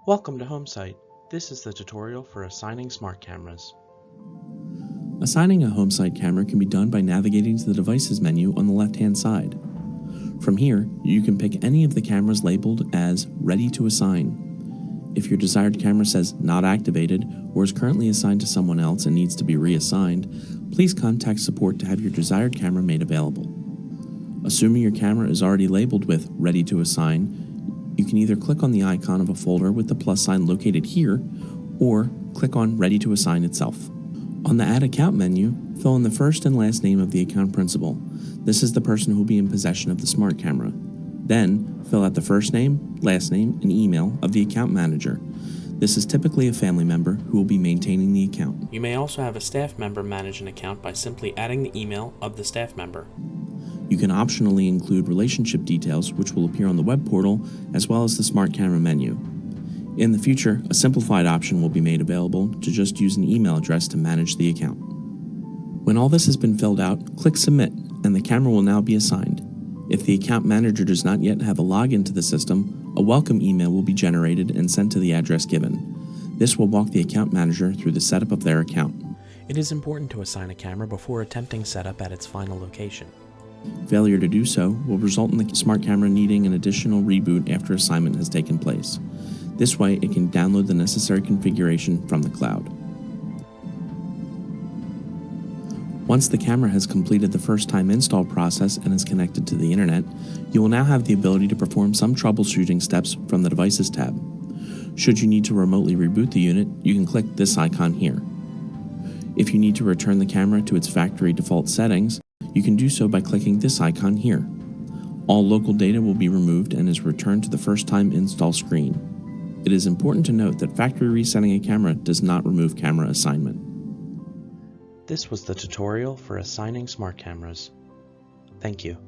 Welcome to HomeSite. This is the tutorial for assigning smart cameras. Assigning a HomeSite camera can be done by navigating to the Devices menu on the left-hand side. From here, you can pick any of the cameras labeled as Ready to Assign. If your desired camera says Not Activated or is currently assigned to someone else and needs to be reassigned, please contact support to have your desired camera made available. Assuming your camera is already labeled with Ready to Assign, you can either click on the icon of a folder with the plus sign located here, or click on Ready to Assign itself. On the Add Account menu, fill in the first and last name of the account principal. This is the person who will be in possession of the smart camera. Then, fill out the first name, last name, and email of the account manager. This is typically a family member who will be maintaining the account. You may also have a staff member manage an account by simply adding the email of the staff member. You can optionally include relationship details, which will appear on the web portal, as well as the smart camera menu. In the future, a simplified option will be made available to just use an email address to manage the account. When all this has been filled out, click Submit, and the camera will now be assigned. If the account manager does not yet have a login to the system, a welcome email will be generated and sent to the address given. This will walk the account manager through the setup of their account. It is important to assign a camera before attempting setup at its final location. Failure to do so will result in the smart camera needing an additional reboot after assignment has taken place. This way, it can download the necessary configuration from the cloud. Once the camera has completed the first-time install process and is connected to the internet, you will now have the ability to perform some troubleshooting steps from the Devices tab. Should you need to remotely reboot the unit, you can click this icon here. If you need to return the camera to its factory default settings, you can do so by clicking this icon here. All local data will be removed and is returned to the first-time install screen. It is important to note that factory resetting a camera does not remove camera assignment. This was the tutorial for assigning smart cameras. Thank you.